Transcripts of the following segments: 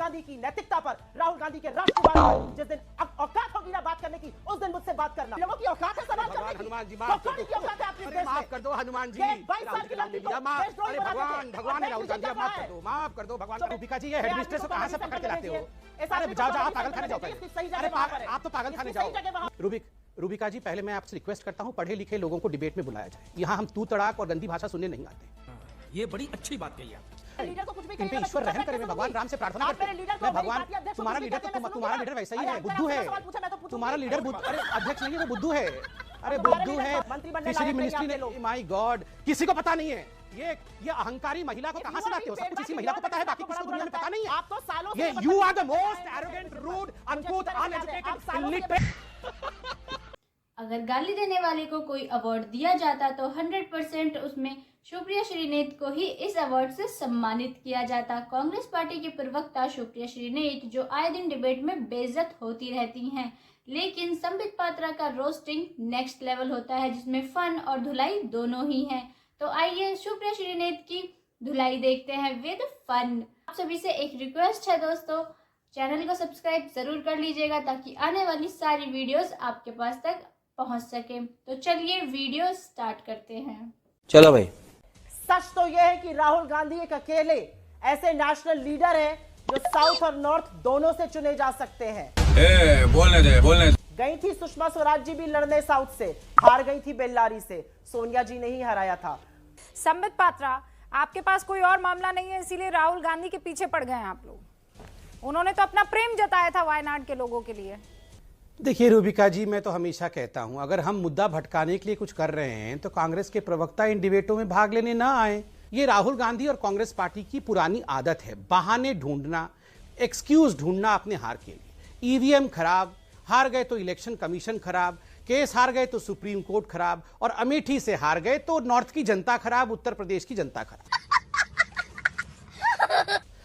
गांधी की नैतिकता पर, राहुल गांधी के राष्ट्रवाद पर जिस दिन औकात होगी ना बात करने की, उस दिन मुझसे बात करना। लोगों की औकात है सवाल करने की। हनुमान जी माफ कर माफ कर दो हनुमान जी, 22 साल की लड़की को अरे भगवान भगवान है राहुल गांधी, माफ कर दो भगवान। रूबिका जी ये हेडमिस्ट्रेस को कहां से पकड़ के लाते हो? अरे जाओ आप पागल खाने जाओ पहले। अरे आप तो पागल खाने जाओ। रूबिका जी पहले मैं आपसे रिक्वेस्ट करता हूं पढ़े लिखे लोगों को डिबेट में बुलाया जाए। यहाँ हम तू तड़ाक और गंदी भाषा सुनने नहीं आते। ये बड़ी अच्छी बात कही आप। लीडर को कुछ भी इन पे ईश्वर रहम करे, मैं भगवान राम से प्रार्थना करता हूं। भगवान तुम्हारा लीडर वैसा ही है, बुद्धू है तुम्हारा लीडर। अरे अध्यक्ष नहीं है वो बुद्धू है। अरे बुद्धू है, फिशरी मिनिस्ट्री ने, माय गॉड किसी को पता नहीं है। ये अहंकारी महिला को कहां से लाते हो? सब कुछ इसी महिला को पता है, बाकी किसी को दुनिया में पता नहीं है। आप तो सालों ये you are the most arrogant, rude, uncouth, uneducated, illiterate. अगर गाली देने वाले को कोई अवार्ड दिया जाता तो 100% उसमें सुप्रिया श्रीनेत को ही इस अवार्ड से सम्मानित किया जाता। कांग्रेस पार्टी के प्रवक्ता सुप्रिया श्रीनेत जो आए दिन डिबेट में बेइज्जत होती रहती हैं, लेकिन संबित पात्रा का रोस्टिंग नेक्स्ट लेवल होता है जिसमें फन और धुलाई दोनों ही हैं। तो आइए सुप्रिया श्रीनेत की धुलाई देखते हैं विद फन। आप सभी से एक रिक्वेस्ट है दोस्तों, चैनल को सब्सक्राइब जरूर कर लीजिएगा ताकि आने वाली सारी वीडियोस आपके पास तक पहुंच सके। तो चलिए वीडियो स्टार्ट करते हैं। चलो भाई। सच तो यह है कि राहुल गांधी एक अकेले ऐसे नेशनल लीडर हैं जो साउथ और नॉर्थ दोनों से चुने जा सकते हैं। बोलने दे। गई थी सुषमा स्वराज जी भी लड़ने साउथ से, हार गई थी बेल्लारी से, सोनिया जी ने ही हराया था। संबित पात्रा, आपके पास कोई और मामला नहीं है इसीलिए राहुल गांधी के पीछे पड़ गए हैं आप लोग। उन्होंने तो अपना प्रेम जताया था वायनाड के लोगों के लिए। देखिए रूबिका जी, मैं तो हमेशा कहता हूं अगर हम मुद्दा भटकाने के लिए कुछ कर रहे हैं तो कांग्रेस के प्रवक्ता इन डिबेटों में भाग लेने ना आए। ये राहुल गांधी और कांग्रेस पार्टी की पुरानी आदत है, बहाने ढूंढना, एक्सक्यूज ढूंढना अपने हार के लिए। ईवीएम खराब, हार गए तो इलेक्शन कमीशन खराब, केस हार गए तो सुप्रीम कोर्ट खराब, और अमेठी से हार गए तो नॉर्थ की जनता खराब, उत्तर प्रदेश की जनता खराब।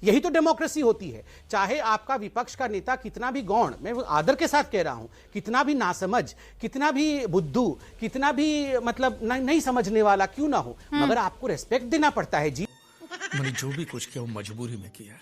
यही तो डेमोक्रेसी होती है। चाहे आपका विपक्ष का नेता कितना भी गौण, मैं आदर के साथ कह रहा हूं, कितना भी नासमझ, कितना भी बुद्धू, कितना भी मतलब नहीं समझने वाला क्यों ना हो, मगर आपको रेस्पेक्ट देना पड़ता है जी। मैंने जो भी कुछ किया वो मजबूरी में किया।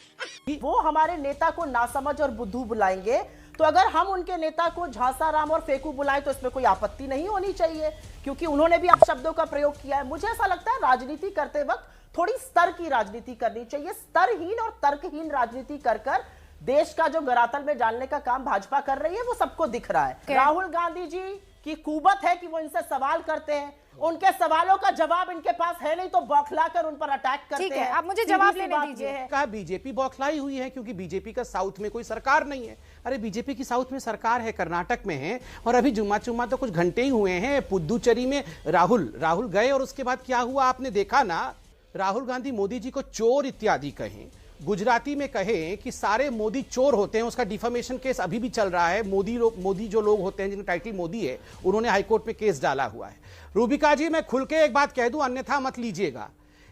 वो हमारे नेता को नासमझ और बुद्धू बुलाएंगे तो अगर हम उनके नेता को झांसा राम और फेकू बुलाएं तो इसमें कोई आपत्ति नहीं होनी चाहिए, क्योंकि उन्होंने भी अपशब्दों का प्रयोग किया है। मुझे ऐसा लगता है राजनीति करते वक्त थोड़ी स्तर की राजनीति करनी चाहिए। स्तरहीन और तर्कहीन राजनीति कर देश का जो गरातल में डालने का काम भाजपा कर रही है वो सबको दिख रहा है। राहुल गांधी जी की कुबत है कि वो इनसे सवाल करते हैं, उनके सवालों का जवाब इनके पास है नहीं तो बौखलाकर उन पर अटैक करते हैं। आप मुझे जवाब लेने दीजिए। कहा बीजेपी बौखलाई हुई है क्योंकि बीजेपी का साउथ में कोई सरकार नहीं है। अरे बीजेपी की साउथ में सरकार है, कर्नाटक में है, और अभी जुम्मा चुम्मा तो कुछ घंटे ही हुए हैं। पुदुचेरी में राहुल गए और उसके बाद क्या हुआ आपने देखा ना। राहुल गांधी मोदी जी को चोर इत्यादि कहें, गुजराती में कहें कि सारे मोदी चोर होते हैं, उसका डिफेमेशन केस अभी भी चल रहा है। मोदी जो लोग होते हैं जिनका टाइटल मोदी है, उन्होंने हाईकोर्ट में केस डाला हुआ है। रूबिका जी मैं खुल के एक बात कह दूं, अन्यथा मत लीजिएगा।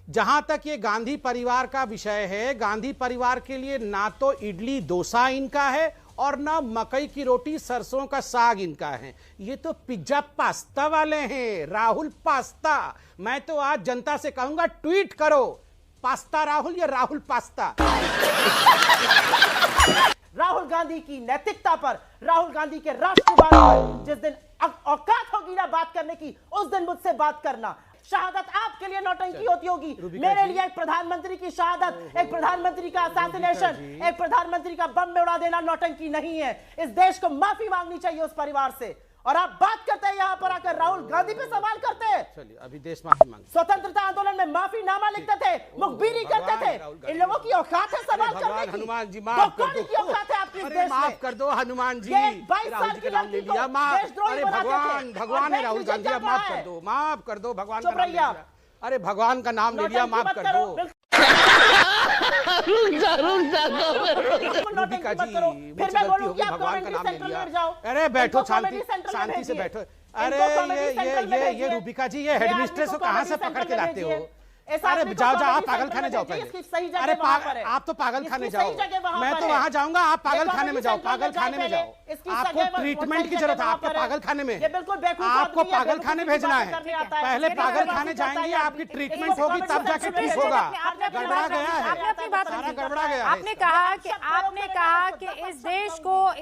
जहां तक ये गांधी परिवार का विषय है, गांधी परिवार के लिए ना तो इडली डोसा इनका है और ना मकई की रोटी सरसों का साग इनका है, ये तो पिज्जा पास्ता वाले हैं। राहुल पास्ता। मैं तो आज जनता से कहूंगा ट्वीट करो, पास्ता राहुल या राहुल पास्ता। राहुल गांधी की नैतिकता पर, राहुल गांधी के राष्ट्रवाद पर जिस दिन औकात होगी ना बात करने की, उस दिन मुझसे बात करना। शहादत आपके लिए नौटंकी होती होगी, मेरे लिए एक प्रधानमंत्री की शहादत, एक प्रधानमंत्री का असैसिनेशन, एक प्रधानमंत्री का बम में उड़ा देना नौटंकी नहीं है। इस देश को माफी मांगनी चाहिए उस परिवार से। और आप बात करते हैं यहाँ पर आकर राहुल गांधी पे सवाल करते हैं। चलिए अभी देश माफी मांगे। स्वतंत्रता आंदोलन में माफीनामा लिखते थे, मुखबिरी करते थे। इन लोगों की औकात है सवाल करने की। हनुमान जी माफ कर दो, औकात है आपकी इस देश में। माफ कर दो हनुमान जी, 22 राहुल साल जी की का नाम ले लड़की को लिया, माफ। देशद्रोही अरे भगवान है राहुल गांधी, माफ कर दो, माफ कर दो, भगवान का नाम ले लिया। अरे भगवान का नाम ले लिया, माफ कर दो। रूबिका जी फिर मैं बोलूं कि आप भगवान का नाम ले सेंट्रल लिया। में जाओ। अरे बैठो शांति से बैठो। अरे ये रूबिका जी ये हेडमिस्ट्रेस को कहां से पकड़ के लाते हो? इस अरे आदमी को जाओ जाओ, आप कॉमेडी पागल सेंटर खाने में जाओ भेजिए, पहले। इसकी सही जगह अरे वहाँ पर है। आप तो पागल खाने इसकी जाओ, सही जगह वहाँ मैं पर तो है। वहां जाऊंगा, आप पागल ये खाने में कॉमेडी जाओ, सेंटर पागल में खाने में जाए जाओ। पहले, इसकी आपको जगह वो ट्रीटमेंट सही की जगह जरूरत है, वहाँ आपको पर है। पागल खाने में। ये बिल्कुल बेवकूफ आपको आदमी है, पागल बेवकूफी खाने की भेजना बातें है। करने आता है। पहले ये पागल बेवकूफी खाने करता है जाएंगे, आदमी। आपकी इसको ट्रीटमेंट होगी कॉमेडी तब जाके सेंटर में ठीक भेजिए। होगा। आपने अपनी गड़बड़ा बात गया है, आपने अपनी बात सारा रखी। गड़बड़ा गया है आपने इसका। कहा कि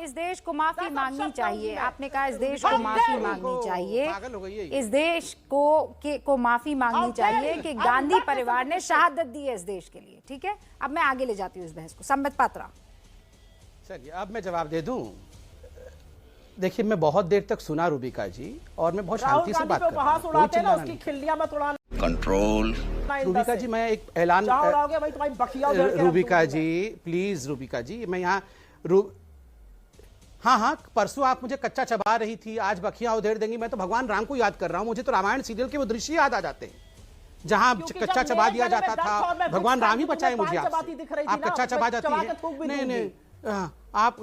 इस देश को माफी मांगनी चाहिए। आपने कहा इस देश को माफी मांगनी चाहिए, पागल हो गई है। इस देश को माफी मांगनी चाहिए कि गांधी परिवार ने शहादत दी है इस देश के लिए। ठीक है, अब मैं आगे ले जाती हूँ इस बहस को। संबित पात्रा, चलिए अब मैं जवाब दे दूं। देखिए, मैं बहुत देर तक सुना रूबिका जी, और मैं बहुत राहुल शांति से गांधी बात को कर रहा उपहास हूं, कोई उड़ाते हैं ना, चिल्लाना उसकी नहीं। खिल्लियां मत उड़ाना। कंट्रोल। रूबिका जी, मैं एक ऐलान, जहाँ उड़ाओगे भाई तुम्हारी बखिया उधेड़ के रख रूबिका दूंगी जी प्लीज, रूबिका जी मैं यहाँ हाँ, परसों आप मुझे कच्चा चबा रही थी, आज बखिया उधेड़ देंगी। मैं तो भगवान राम को याद कर रहा हूँ, मुझे तो रामायण सीरियल के वो दृश्य याद आ जाते हैं जहां क्योंकि कच्चा जब चबा मेरे दिया गले में जाता दर्द था और मैं था। भगवान गुस्सा राम ही थी, बचाए तुम्हें मुझे पान आपसे। चबाती दिख रही थी आप ना, कच्चा उसमें चबा जाती चबा है। के थूक भी नहीं दूंगी। नहीं, आप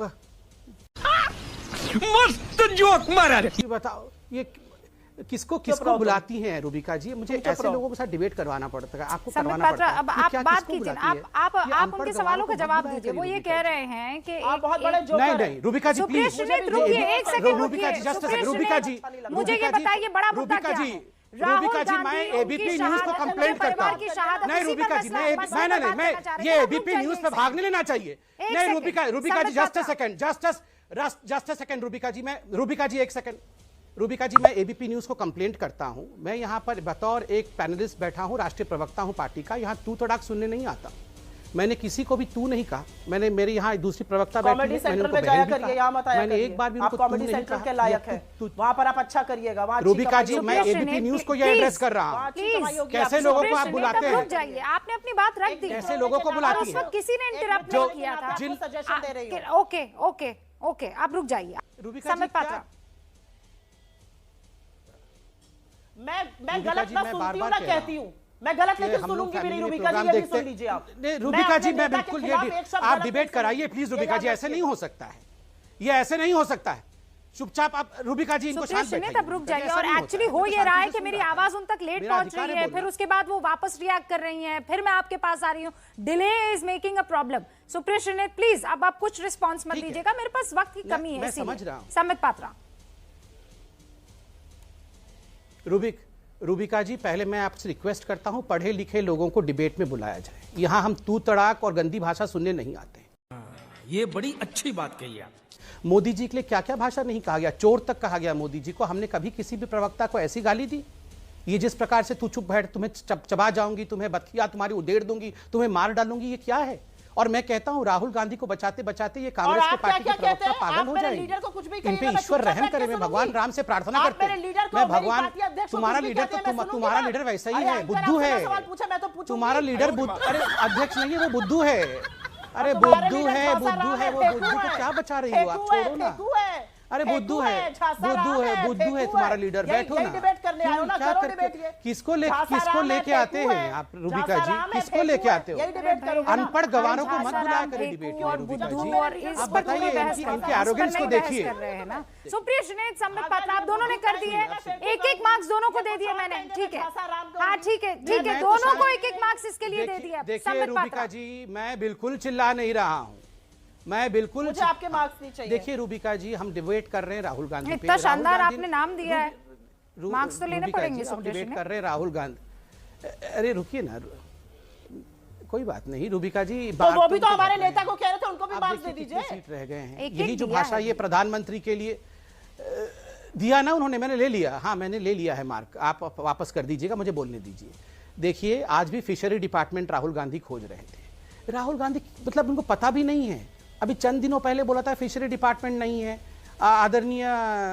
मस्त जोक मारा रे। ये बताओ, ये किसको रहो किसको तुम। बुलाती हैं रूबिका जी? मुझे चुप ऐसे रहो। लोगों के साथ डिबेट करवाना पड़ता है, आपको संबित करवाना पात्रा, पड़ता है। अब ये आप क्या बात किसको कीजिए बुलाती है? आप ये आप अनपढ़ उनके गवारों सवालों को का जवाब मत दीजिए। वो बुलाया ये करिए कह रूबिका रहे हैं कि आप बहुत बड़े जोकर नहीं हैं। नहीं, रूबिका जी सुप्रिया प्लीज। श्रीनेत, रुकिए एक सेकंड, रूबिका जी जस्ट सुप्रिया रूबिका जी, श्रीनेत, मुझे ये बताइए बड़ा मुद्दा क्या है? रूबिका जी, मैं एबीपी न्यूज को कंप्लेंट करता हूँ। नहीं रूबिका जी, मैं ये एबीपी न्यूज पे भाग नहीं लेना चाहिए। नहीं रूबिका जी जस्ट अ सेकंड रूबिका जी एक सेकंड। रूबिका जी, मैं एबीपी न्यूज को कंप्लेंट करता हूं। मैं यहां पर बतौर एक पैनलिस्ट बैठा हूं, राष्ट्रीय प्रवक्ता हूं पार्टी का। यहां तू तड़ाक सुनने नहीं आता। मैंने किसी को भी तू नहीं कहा। मैंने मेरे यहाँ दूसरी प्रवक्ता बैठी कॉमेडी है, मैंने सेंटर उनको में बहन जाया भी करिए, कहा। यहाँ मत आया मैंने करिए। एक बार भी आप उनको तू कॉमेडी नहीं सेंटर कहा। के लायक है, वहाँ पर आप अच्छा करिएगा। वहाँ अच्छी रूबिका कमाई जी, होगी। मैं एबीपी न्यूज को ये एड्रेस कर रहा वहाँ हूँ। अच्छी कमाई होगी कैसे आपकी। लोगों को आप सुप्रिया बुलाते श्रीनेत, अब हैं? रुक जाइए, आपने अपनी बात रख दी। कैसे लोगों को और बुलाती उस है? वक्त किसी ने इंटरप्ट जो- नहीं किया था। जिन सजेशन दे रही हूँ। ओके ओके ओके, आप रुक जाइए। रूबिका जी, संबित पात्रा, मैं रूबिका गलत जी, ना मैं सुनती बार-बार हूँ ना कह रहा कहती हूँ। मैं गलत कि लेकिन हम लोग सुनूंगी भी नहीं। फैमिली में रूबिका जी, प्रोग्राम ये भी देखते सुन लीजिए आप। नहीं रूबिका जी, अपने मैं नेता के बिल्कुल खिलाफ ये एक शब्द आप गलत डिबेट नहीं कराइए सुनूंगी। प्लीज ये रूबिका याद जी, ऐसे रखिए। नहीं हो सकता है, ये ऐसे नहीं हो सकता है। चुपचाप आप रूबिका जी इनको सुप्रिया शांत श्रीनेत, बैठाइए। अब रुक रूबिका जी, जाइए। ऐसा और नहीं होता एक्चुअली है। हो मैं तो ये रहा है शांति कि से मेरी सुन रहा हूं। आवाज उन तक लेट मेरा पहुंच अधिकार रही है है, बोलना। फिर उसके बाद वो वापस रिएक्ट कर रही हैं, फिर मैं आपके पास आ रही हूँ। Delay is making a problem. Supriya Shrinate, please अब आप कुछ रिस्पॉन्स मत ठीक है। दीजिएगा, मेरे पास वक्त की कमी है। मैं इसीलिए। समझ रहा हूं। संबित पात्रा, रूबिका जी, पहले मैं आपसे रिक्वेस्ट करता हूं, पढ़े लिखे लोगों को डिबेट में बुलाया जाए। यहां हम तू तड़ाक और गंदी भाषा सुनने नहीं आते। ये बड़ी अच्छी बात कही आप। मोदी जी के लिए क्या क्या भाषा नहीं कहा गया, चोर तक कहा गया मोदी जी को। हमने कभी किसी भी प्रवक्ता को ऐसी गाली दी? ये जिस प्रकार से तू चुप बैठ, तुम्हें चबा जाऊंगी, तुम्हें बतिया तुम्हारी उधेड़ दूंगी, तुम्हें मार डालूंगी, ये क्या है? और मैं कहता हूं, राहुल गांधी को बचाते बचाते ये कांग्रेस के आप पार्टी के क्या कहते प्रवक्ता हैं? पागल आप हो मेरे जाएंगे। लीडर को कुछ भी इन कहिए पे ना, मैं ईश्वर चुपचाप रहम बैठ करे। के मैं भगवान सुनूंगी। राम से प्रार्थना आप करते मेरे लीडर हैं। को, मैं मेरी भगवान, पार्टी अध्यक्ष को तुम्हारा कुछ भी लीडर कहते हैं, तो मैं सुनूंगी तुम्हारा ना। लीडर वैसा ही अरे है, अंकल, बुद्धू आपसे है। ना सवाल पूछा, मैं तो पूछूंगी। तुम्हारा लीडर अरे अध्यक्ष नहीं है, वो बुद्धू है। अरे तुम्हारे बुद्धू लीडर है, झांसा बुद्धू राम है, वो फेंकू बुद्धू को है। क्या बचा रही हो आप? फेंकू है, छोड़ो ना। फेंकू है। अरे बुद्धू फेंकू है, झांसा बुद्धू राम है, बुद्धू है फेंकू तुम्हारा लीडर। यही- बैठो यही ना। डिबेट करने आए हो ना, क्या करो करते- डिबेट ये। किसको झांसा राम लेके है, आते फेंकू हैं है। आप रूबिका झांसा जी? राम है, किसको फेंकू लेके है। आते हो? यही डिबेट करोगे ना। अनपढ़ गवारों को मत झांसा बुलाया राम, करें फेंकू डिबेट में और रूबिका बुद्धू जी। और इस आप पर बताइए, दोनों बहस इनकी कर रहे हैं, arrogance इस पर को नहीं बहस देखिए। कर रहे हैं ना। सुप्रिया श्रीनेत, संबित पात्रा, आप दोनों ने कर दिए। एक एक मार्क्स दोनों को दे दिए मैंने। ठीक है, हाँ ठीक है, ठीक है, मैं तो दोनों को शायद- एक एक मार्क्स इसके लिए दे दिया। देखिए संबित रूबिका पात्रा, जी, मैं बिल्कुल चिल्ला नहीं रहा हूं। मैं बिल्कुल मुझे आपके मार्क्स नहीं चाहिए। देखिए रूबिका जी, हम डिबेट कर रहे हैं राहुल गांधी पे। इतना राहुल शानदार गांधी- आपने नाम दिया है। रू- मार्क्स तो लेने रूबिका पड़ेंगे जी, हम सुप्रिया डिबेट श्रीनेत। कर रहे हैं राहुल गांधी। अरे रुकिए ना, कोई बात नहीं रूबिका जी। तो बात वो भी तो उनको हमारे कर रहे नेता हैं। को कह रहे थे, उनको भी अब मार्क्स दे देखिए दीजिए। कितनी सीट रह गए हैं। एक-एक यही जो दिया भाषा है। ये प्रधानमंत्री के लिए दिया ना उन्होंने, मैंने ले लिया। हाँ मैंने ले लिया है मार्क, आप वापस कर दीजिएगा, मुझे बोलने दीजिए। देखिए आज भी फिशरी डिपार्टमेंट राहुल गांधी खोज रहे थे। राहुल गांधी मतलब उनको पता भी नहीं है। अभी चंद दिनों पहले बोला था फिशरी डिपार्टमेंट नहीं है। आदरणीय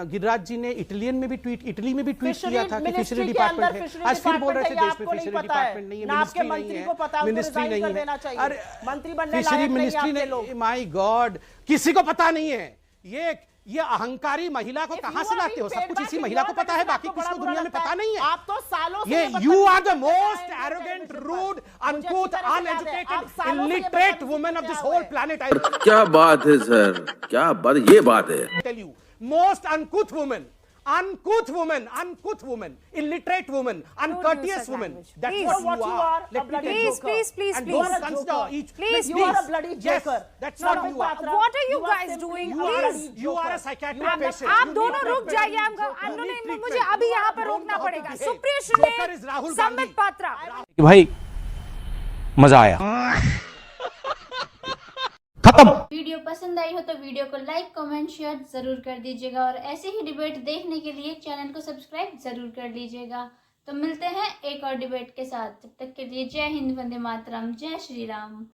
गिरिराज जी ने इटली में भी ट्वीट किया था कि फिशरी डिपार्टमेंट है। आज फिर बोल रहे थे देश में फिशरी डिपार्टमेंट नहीं है, मिनिस्ट्री नहीं है, मिनिस्ट्री नहीं है। अरे मंत्री बनने फिशरी लायक नहीं मिनिस्ट्री आपके ने, लोग। माय गॉड, किसी को पता नहीं है। ये अहंकारी महिला को कहां से लाते हो? सब कुछ इसी महिला को पता है, बाकी किसी को दुनिया में पता नहीं है। आप तो सालों से ये बदतमीजी यू आर द करते मोस्ट आए हैं एरोगेंट, मुझे रूड, अच्छी अनकूथ, तरह से याद है। आप अनएजुकेटेड, सालों से ये इलिटरेट बदतमीजी वुमेन ऑफ दिस करते होल आए हैं। प्लैनेट। आई क्या बात है सर, क्या बात, ये बात है। Tell you, most uncouth women, uncouth woman, illiterate woman, uncourteous such woman. language. That's Please. what you are. a Let me bloody tell you. joker. Please, And please. don't You are a consider joker. each. Please, You are a bloody Yes, joker. that's No, what no, you are. Patra, What are you are guys simply doing? a You are, bloody you are a joker. psychiatric You are patient. आप You दोनों need रुक treatment. जाइए, You आंदोलन need मुझे treatment. अभी यहाँ पर You don't रोकना know how to पड़ेगा। behave. Supriya Joker is Rahul Shrinate, Gandhi. Sambit Patra, कि भाई मजा आया। खत्म। वीडियो पसंद आई हो तो वीडियो को लाइक कमेंट शेयर जरूर कर दीजिएगा और ऐसे ही डिबेट देखने के लिए चैनल को सब्सक्राइब जरूर कर लीजिएगा। तो मिलते हैं एक और डिबेट के साथ, तब तक के लिए जय हिंद, वंदे मातरम, जय श्री राम।